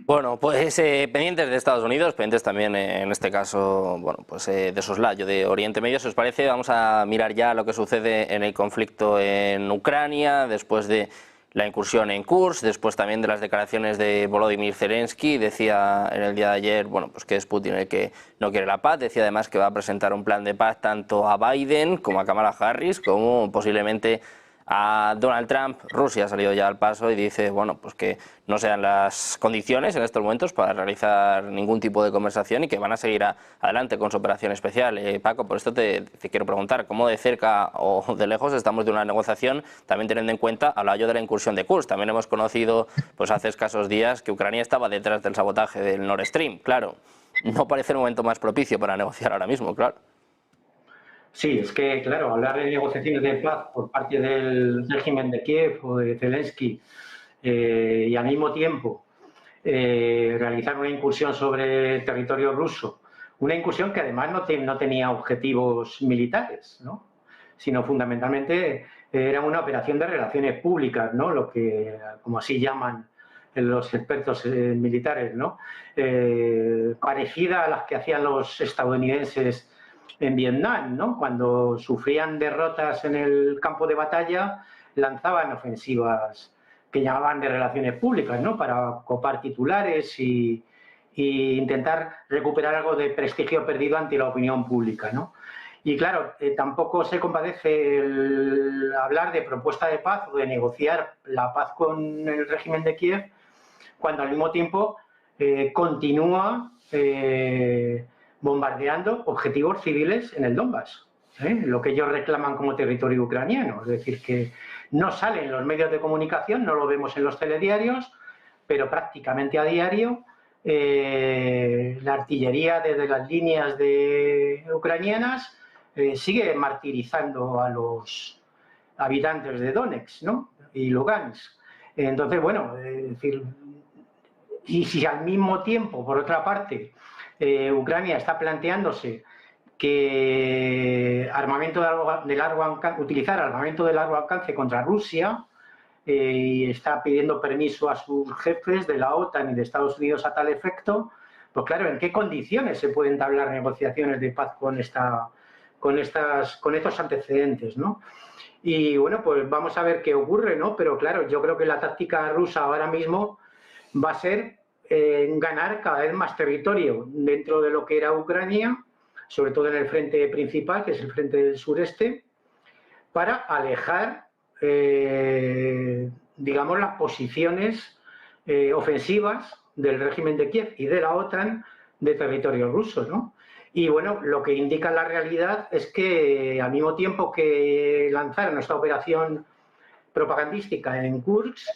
Bueno, pues pendientes de Estados Unidos, pendientes también en este caso, bueno, pues de soslayo de Oriente Medio. Si os parece, vamos a mirar ya lo que sucede en el conflicto en Ucrania, después de la incursión en Kursk, después también de las declaraciones de Volodymyr Zelensky. Decía en el día de ayer, bueno, pues que es Putin el que no quiere la paz. Decía además que va a presentar un plan de paz tanto a Biden como a Kamala Harris, como posiblemente a Donald Trump. Rusia ha salido ya al paso y dice, bueno, pues que no sean las condiciones en estos momentos para realizar ningún tipo de conversación y que van a seguir adelante con su operación especial. Paco, por esto te quiero preguntar, ¿cómo de cerca o de lejos estamos de una negociación, también teniendo en cuenta, hablaba yo de la incursión de Kursk, también hemos conocido pues hace escasos días que Ucrania estaba detrás del sabotaje del Nord Stream? Claro, no parece el momento más propicio para negociar ahora mismo, claro. Sí, es que, claro, hablar de negociaciones de paz por parte del régimen de Kiev o de Zelensky y al mismo tiempo realizar una incursión sobre territorio ruso, una incursión que además no tenía objetivos militares, ¿no? Sino fundamentalmente era una operación de relaciones públicas, ¿no? Lo que, como así llaman los expertos militares, ¿no? Parecida a las que hacían los estadounidenses en Vietnam, ¿no? Cuando sufrían derrotas en el campo de batalla, lanzaban ofensivas que llamaban de relaciones públicas, ¿no? Para copar titulares y intentar recuperar algo de prestigio perdido ante la opinión pública, ¿no? Y claro, tampoco se compadece el hablar de propuesta de paz o de negociar la paz con el régimen de Kiev cuando al mismo tiempo continúa bombardeando objetivos civiles en el Donbass, lo que ellos reclaman como territorio ucraniano. Es decir, que no sale en los medios de comunicación, no lo vemos en los telediarios, pero prácticamente a diario la artillería desde las líneas ucranianas sigue martirizando a los habitantes de Donetsk, ¿no? Y Lugansk. Entonces, bueno, es decir, y si al mismo tiempo, por otra parte, Ucrania está planteándose que utilizar armamento de largo alcance contra Rusia y está pidiendo permiso a sus jefes de la OTAN y de Estados Unidos a tal efecto, pues claro, ¿en qué condiciones se pueden entablar negociaciones de paz con estos antecedentes, ¿no? Y bueno, pues vamos a ver qué ocurre, ¿no? Pero claro, yo creo que la táctica rusa ahora mismo va a ser ganar cada vez más territorio dentro de lo que era Ucrania, sobre todo en el frente principal, que es el frente del sureste, para alejar, digamos, las posiciones ofensivas del régimen de Kiev y de la OTAN de territorio ruso, ¿no? Y bueno, lo que indica la realidad es que al mismo tiempo que lanzaron esta operación propagandística en Kursk,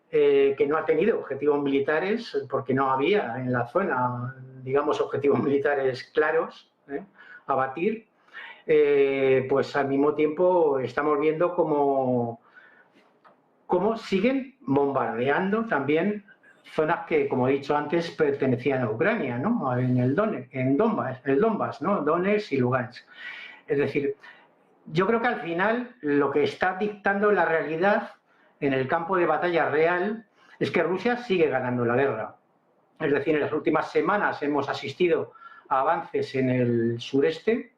que no ha tenido objetivos militares porque no había en la zona, digamos, objetivos militares claros a batir, pues al mismo tiempo estamos viendo cómo siguen bombardeando también zonas que, como he dicho antes, pertenecían a Ucrania, ¿no? En Donbass, ¿no? Donetsk y Lugansk. Es decir, yo creo que al final lo que está dictando la realidad en el campo de batalla real es que Rusia sigue ganando la guerra. Es decir, en las últimas semanas hemos asistido a avances en el sureste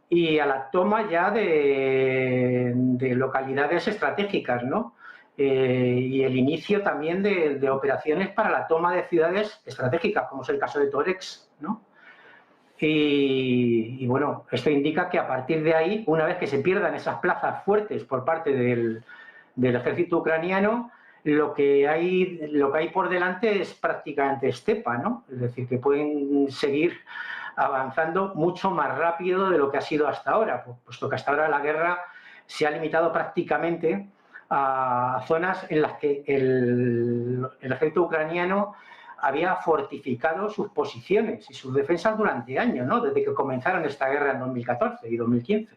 y a la toma ya de localidades estratégicas, ¿no? Y el inicio también de operaciones para la toma de ciudades estratégicas, como es el caso de Toretsk, ¿no? Y bueno, esto indica que a partir de ahí, una vez que se pierdan esas plazas fuertes por parte del ejército ucraniano, lo que hay por delante es prácticamente estepa, ¿no? Es decir, que pueden seguir avanzando mucho más rápido de lo que ha sido hasta ahora, puesto que hasta ahora la guerra se ha limitado prácticamente a zonas en las que el ejército ucraniano había fortificado sus posiciones y sus defensas durante años, ¿no? Desde que comenzaron esta guerra en 2014 y 2015.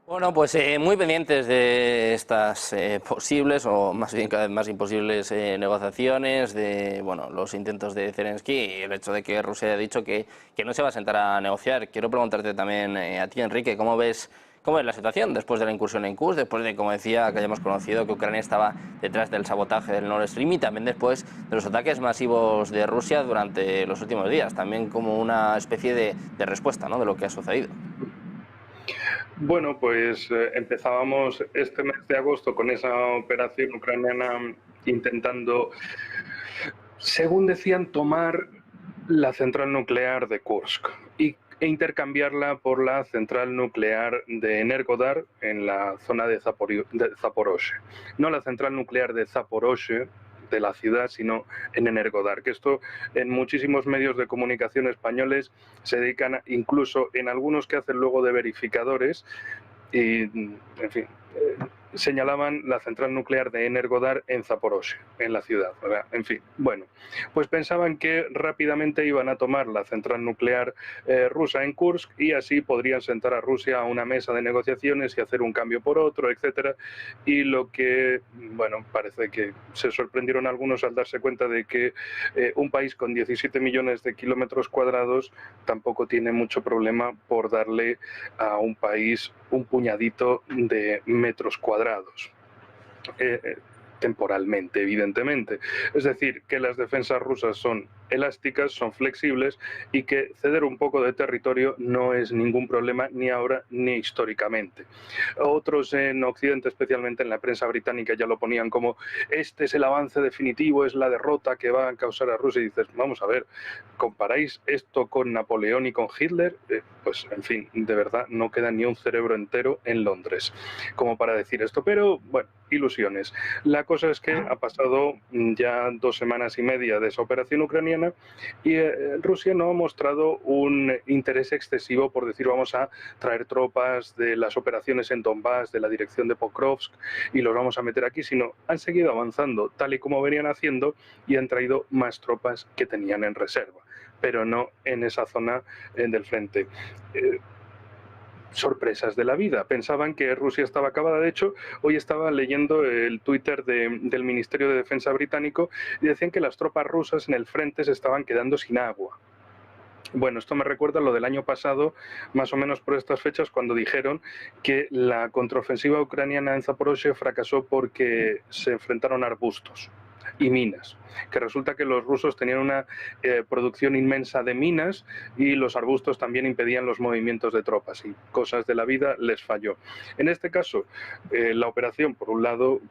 Bueno, pues muy pendientes de estas posibles o más bien cada vez más imposibles negociaciones, de bueno, los intentos de Zelensky y el hecho de que Rusia haya dicho que no se va a sentar a negociar. Quiero preguntarte también a ti, Enrique, ¿cómo ves ¿Cómo es la situación después de la incursión en Kursk, después de, como decía, que hayamos conocido que Ucrania estaba detrás del sabotaje del Nord Stream y también después de los ataques masivos de Rusia durante los últimos días, también como una especie de respuesta, ¿no?, de lo que ha sucedido? Bueno, pues empezábamos este mes de agosto con esa operación ucraniana intentando, según decían, tomar la central nuclear de Kursk e intercambiarla por la central nuclear de Energodar en la zona de Zaporozhye. No la central nuclear de Zaporozhye, de la ciudad, sino en Energodar, que esto en muchísimos medios de comunicación españoles se dedican, incluso en algunos que hacen luego de verificadores, y, en fin, señalaban la central nuclear de Energodar en Zaporozhye, en la ciudad. En fin, bueno, pues pensaban que rápidamente iban a tomar la central nuclear rusa en Kursk y así podrían sentar a Rusia a una mesa de negociaciones y hacer un cambio por otro, etcétera. Y lo que, bueno, parece que se sorprendieron algunos al darse cuenta de que un país con 17 millones de kilómetros cuadrados tampoco tiene mucho problema por darle a un país un puñadito de metros cuadrados. Temporalmente, evidentemente. Es decir, que las defensas rusas son elásticas, son flexibles y que ceder un poco de territorio no es ningún problema ni ahora ni históricamente. Otros en Occidente, especialmente en la prensa británica, ya lo ponían como este es el avance definitivo, es la derrota que va a causar a Rusia. Y dices, vamos a ver, ¿comparáis esto con Napoleón y con Hitler? Pues, en fin, de verdad no queda ni un cerebro entero en Londres como para decir esto, pero bueno, ilusiones. La cosa es que ha pasado ya 2 semanas y media de esa operación ucraniana y Rusia no ha mostrado un interés excesivo por decir vamos a traer tropas de las operaciones en Donbass, de la dirección de Pokrovsk y los vamos a meter aquí, sino han seguido avanzando tal y como venían haciendo y han traído más tropas que tenían en reserva, pero no en esa zona del frente. Sorpresas de la vida. Pensaban que Rusia estaba acabada. De hecho, hoy estaba leyendo el Twitter del Ministerio de Defensa británico y decían que las tropas rusas en el frente se estaban quedando sin agua. Bueno, esto me recuerda a lo del año pasado, más o menos por estas fechas, cuando dijeron que la contraofensiva ucraniana en Zaporozhye fracasó porque se enfrentaron a arbustos y minas, que resulta que los rusos tenían una producción inmensa de minas y los arbustos también impedían los movimientos de tropas y cosas de la vida les falló. En este caso, la operación, por un lado,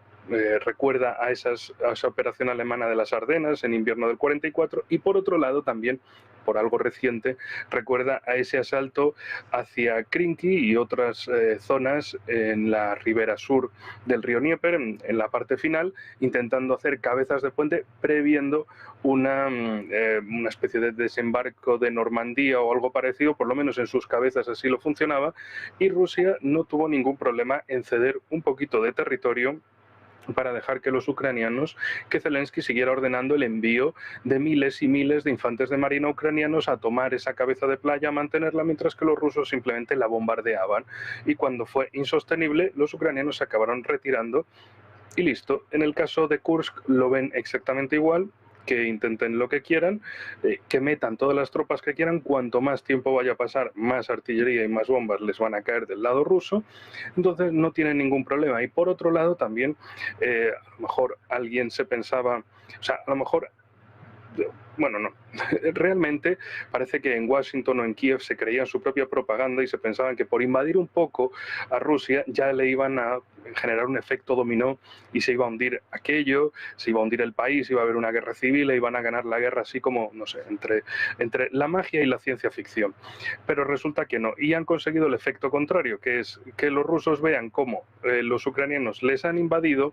recuerda a esa operación alemana de las Ardenas en invierno del 44 y por otro lado también, por algo reciente, recuerda a ese asalto hacia Krinky y otras zonas en la ribera sur del río Dnieper, en la parte final, intentando hacer cabezas de puente previendo una especie de desembarco de Normandía o algo parecido, por lo menos en sus cabezas así lo funcionaba, y Rusia no tuvo ningún problema en ceder un poquito de territorio para dejar que los ucranianos, que Zelensky siguiera ordenando el envío de miles y miles de infantes de marina ucranianos a tomar esa cabeza de playa, a mantenerla, mientras que los rusos simplemente la bombardeaban. Y cuando fue insostenible, los ucranianos se acabaron retirando y listo. En el caso de Kursk lo ven exactamente igual, que intenten lo que quieran, que metan todas las tropas que quieran, cuanto más tiempo vaya a pasar, más artillería y más bombas les van a caer del lado ruso, entonces no tienen ningún problema. Y por otro lado también, a lo mejor alguien se pensaba, o sea, a lo mejor, bueno, no, realmente parece que en Washington o en Kiev se creían su propia propaganda y se pensaban que por invadir un poco a Rusia ya le iban a generar un efecto dominó y se iba a hundir aquello, se iba a hundir el país, iba a haber una guerra civil e iban a ganar la guerra así como, no sé, entre la magia y la ciencia ficción. Pero resulta que no, y han conseguido el efecto contrario, que es que los rusos vean cómo los ucranianos les han invadido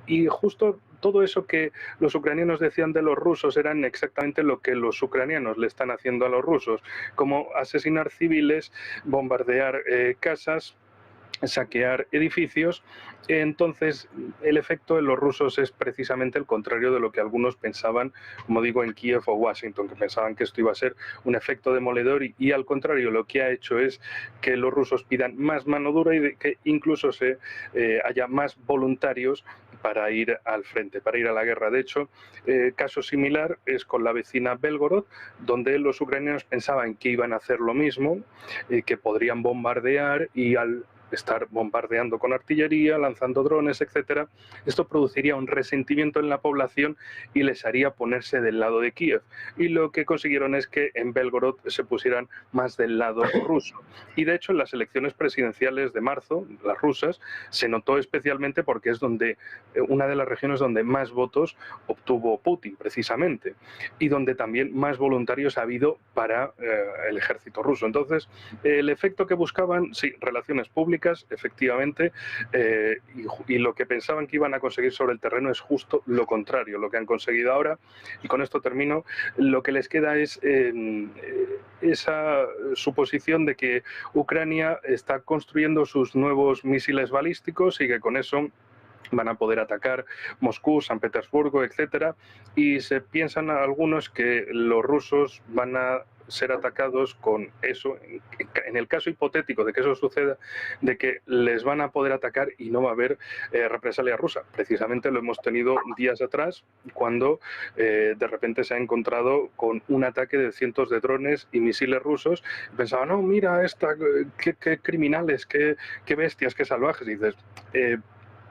y justo todo eso que los ucranianos decían de los rusos eran exactamente lo que los ucranianos le están haciendo a los rusos, como asesinar civiles, bombardear casas, saquear edificios. Entonces el efecto de los rusos es precisamente el contrario de lo que algunos pensaban, como digo, en Kiev o Washington, que pensaban que esto iba a ser un efecto demoledor y al contrario lo que ha hecho es que los rusos pidan más mano dura y que incluso haya más voluntarios para ir al frente, para ir a la guerra. De hecho, caso similar es con la vecina Belgorod, donde los ucranianos pensaban que iban a hacer lo mismo, que podrían bombardear y al estar bombardeando con artillería, lanzando drones, etcétera. Esto produciría un resentimiento en la población y les haría ponerse del lado de Kiev. Y lo que consiguieron es que en Belgorod se pusieran más del lado ruso. Y de hecho en las elecciones presidenciales de marzo, las rusas, se notó especialmente porque es donde una de las regiones donde más votos obtuvo Putin, precisamente, y donde también más voluntarios ha habido para el ejército ruso. Entonces, el efecto que buscaban, sí, relaciones públicas, efectivamente, y lo que pensaban que iban a conseguir sobre el terreno es justo lo contrario, lo que han conseguido ahora, y con esto termino. Lo que les queda es esa suposición de que Ucrania está construyendo sus nuevos misiles balísticos y que con eso van a poder atacar Moscú, San Petersburgo, etcétera, y se piensan algunos que los rusos van a ser atacados con eso, en el caso hipotético de que eso suceda, de que les van a poder atacar y no va a haber represalia rusa. Precisamente lo hemos tenido días atrás, cuando de repente se ha encontrado con un ataque de cientos de drones y misiles rusos. Pensaban, no, mira, qué criminales, qué bestias, qué salvajes. Y dices,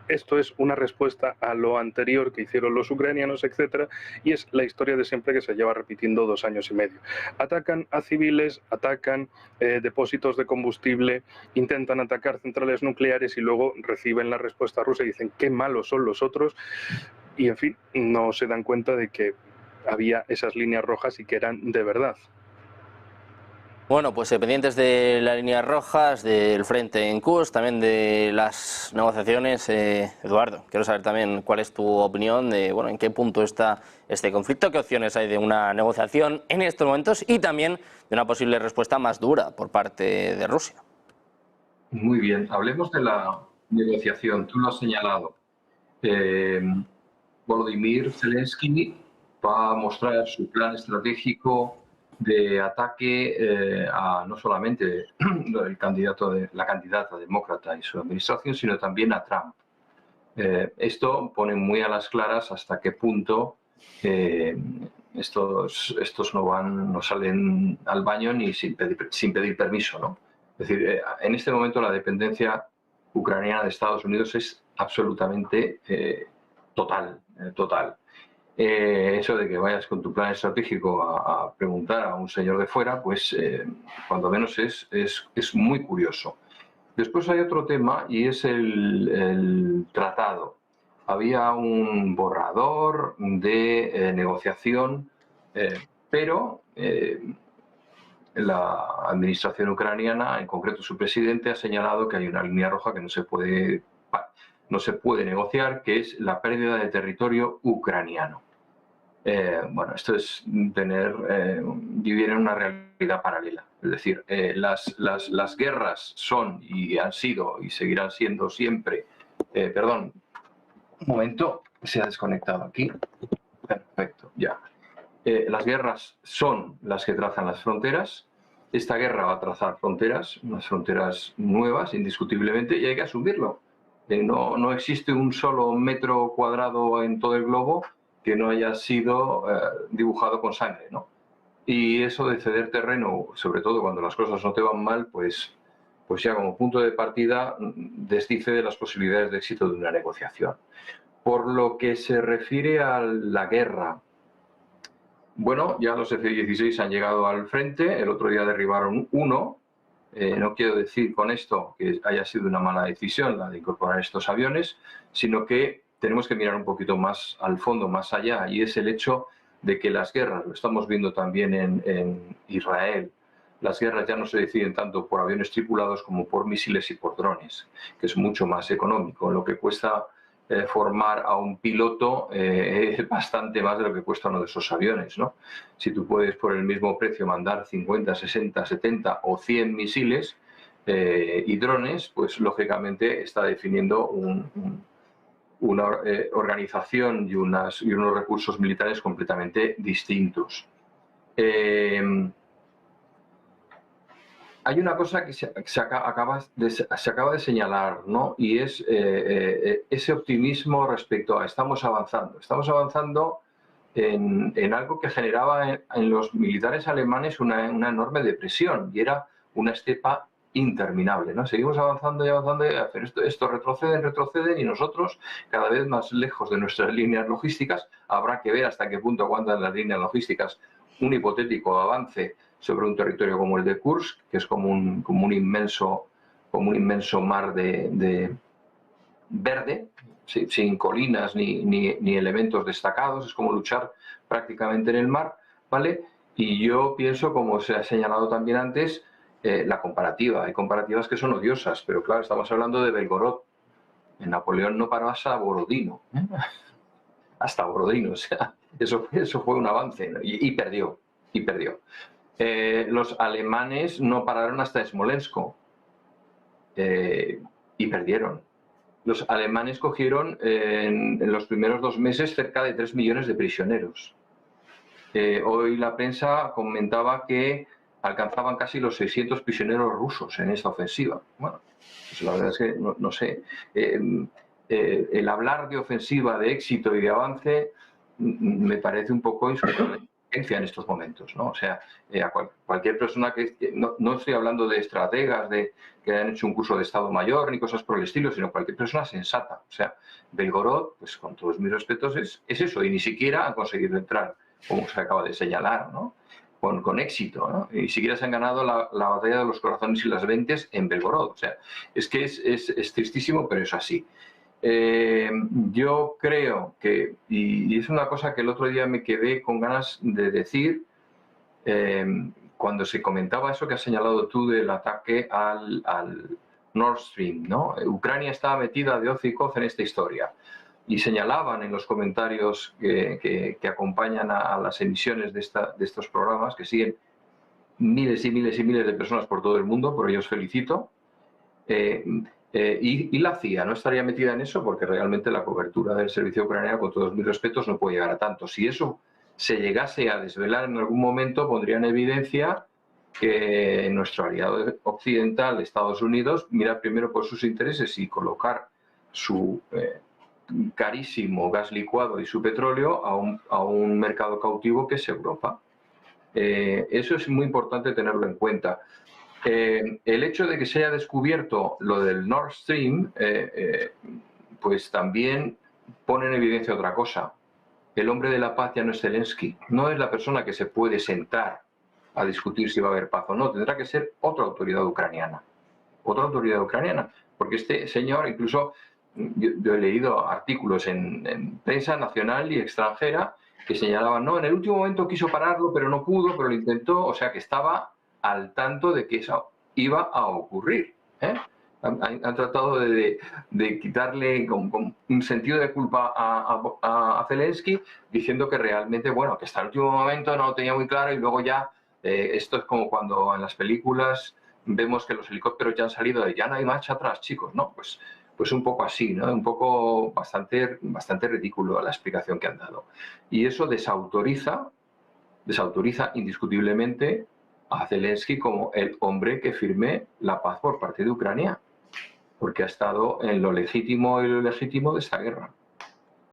esto es una respuesta a lo anterior que hicieron los ucranianos, etcétera, y es la historia de siempre que se lleva repitiendo 2 años y medio. Atacan a civiles, atacan depósitos de combustible, intentan atacar centrales nucleares y luego reciben la respuesta rusa y dicen qué malos son los otros, y en fin, no se dan cuenta de que había esas líneas rojas y que eran de verdad. Bueno, pues pendientes de las líneas rojas, del frente en Kursk, también de las negociaciones. Eduardo, quiero saber también cuál es tu opinión de, bueno, en qué punto está este conflicto, qué opciones hay de una negociación en estos momentos y también de una posible respuesta más dura por parte de Rusia. Muy bien, hablemos de la negociación. Tú lo has señalado. Volodymyr Zelensky va a mostrar su plan estratégico de ataque a no solamente la candidata demócrata y su administración, sino también a Trump. Esto pone muy a las claras hasta qué punto estos no salen al baño ni sin pedir permiso, ¿no? Es decir, en este momento la dependencia ucraniana de Estados Unidos es absolutamente total. Eso de que vayas con tu plan estratégico a preguntar a un señor de fuera, pues cuando menos es muy curioso. Después hay otro tema y es el tratado. Había un borrador de negociación, pero la administración ucraniana, en concreto su presidente, ha señalado que hay una línea roja que no se puede negociar, que es la pérdida de territorio ucraniano. Bueno, esto es vivir en una realidad paralela. Es decir, las guerras son y han sido y seguirán siendo siempre... perdón, un momento, se ha desconectado aquí. Perfecto, ya. Las guerras son las que trazan las fronteras. Esta guerra va a trazar fronteras, unas fronteras nuevas, indiscutiblemente, y hay que asumirlo. No existe un solo metro cuadrado en todo el globo que no haya sido dibujado con sangre, ¿no? Y eso de ceder terreno, sobre todo cuando las cosas no te van mal, pues ya como punto de partida desdice de las posibilidades de éxito de una negociación. Por lo que se refiere a la guerra, bueno, ya los F-16 han llegado al frente, el otro día derribaron uno. No quiero decir con esto que haya sido una mala decisión la de incorporar estos aviones, sino que tenemos que mirar un poquito más al fondo, más allá, y es el hecho de que las guerras, lo estamos viendo también en Israel, las guerras ya no se deciden tanto por aviones tripulados como por misiles y por drones, que es mucho más económico. Lo que cuesta formar a un piloto es bastante más de lo que cuesta uno de esos aviones, ¿no? Si tú puedes por el mismo precio mandar 50, 60, 70 o 100 misiles y drones, pues lógicamente está definiendo una organización y unos recursos militares completamente distintos. Hay una cosa que se acaba de señalar, ¿no? Y es ese optimismo respecto a estamos avanzando en algo que generaba en los militares alemanes una enorme depresión, y era una estepa interminable, ¿no? Seguimos avanzando y avanzando, y esto retroceden, y nosotros cada vez más lejos de nuestras líneas logísticas. Habrá que ver hasta qué punto aguantan las líneas logísticas un hipotético avance sobre un territorio como el de Kursk, que es como un inmenso mar de verde, sin colinas ni elementos destacados. Es como luchar prácticamente en el mar, ¿vale? Y yo pienso, como se ha señalado también antes, la comparativa. Hay comparativas que son odiosas, pero claro, estamos hablando de Belgorod. En Napoleón no paró hasta Borodino, hasta Borodino, o sea, eso fue un avance, ¿no? y perdió. Los alemanes no pararon hasta Smolensk y perdieron. Los alemanes cogieron en los primeros 2 meses cerca de 3 millones de prisioneros. Hoy la prensa comentaba que alcanzaban casi los 600 prisioneros rusos en esta ofensiva. Bueno, pues la verdad es que no sé. El hablar de ofensiva, de éxito y de avance me parece un poco insuficiencia en estos momentos, ¿no? O sea, a cualquier persona que... No estoy hablando de estrategas que hayan hecho un curso de Estado Mayor ni cosas por el estilo, sino cualquier persona sensata. O sea, Belgorod, pues con todos mis respetos, es eso, y ni siquiera han conseguido entrar, como se acaba de señalar, ¿no? Con éxito, ¿no? Y ni siquiera se han ganado la batalla de los corazones y las mentes en Belgorod. O sea, es que es tristísimo, pero es así. Yo creo que, y es una cosa que el otro día me quedé con ganas de decir, cuando se comentaba eso que has señalado tú del ataque al Nord Stream, ¿no? Ucrania estaba metida de hoz y coz en esta historia. Y señalaban en los comentarios que acompañan a las emisiones de estos programas, que siguen miles y miles y miles de personas por todo el mundo, por ello os felicito. Y la CIA no estaría metida en eso, porque realmente la cobertura del servicio ucraniano, con todos mis respetos, no puede llegar a tanto. Si eso se llegase a desvelar en algún momento, pondría en evidencia que nuestro aliado occidental, Estados Unidos, mira primero por sus intereses y colocar su carísimo gas licuado y su petróleo a un mercado cautivo que es Europa. Eso es muy importante tenerlo en cuenta. El hecho de que se haya descubierto lo del Nord Stream, pues también pone en evidencia otra cosa. El hombre de la paz ya no es Zelensky, no es la persona que se puede sentar a discutir si va a haber paz o no, tendrá que ser otra autoridad ucraniana, porque este señor, incluso yo he leído artículos en prensa nacional y extranjera que señalaban, no, en el último momento quiso pararlo, pero no pudo, pero lo intentó, o sea que estaba al tanto de que eso iba a ocurrir. Han tratado de quitarle con un sentido de culpa a Zelensky, diciendo que realmente, bueno, que hasta el último momento no lo tenía muy claro, y luego ya, esto es como cuando en las películas vemos que los helicópteros ya han salido de ya no hay marcha atrás, chicos, ¿no? Pues un poco así, ¿no? Un poco bastante ridículo la explicación que han dado. Y eso desautoriza indiscutiblemente a Zelensky como el hombre que firme la paz por parte de Ucrania, porque ha estado en lo legítimo y lo ilegítimo de esta guerra.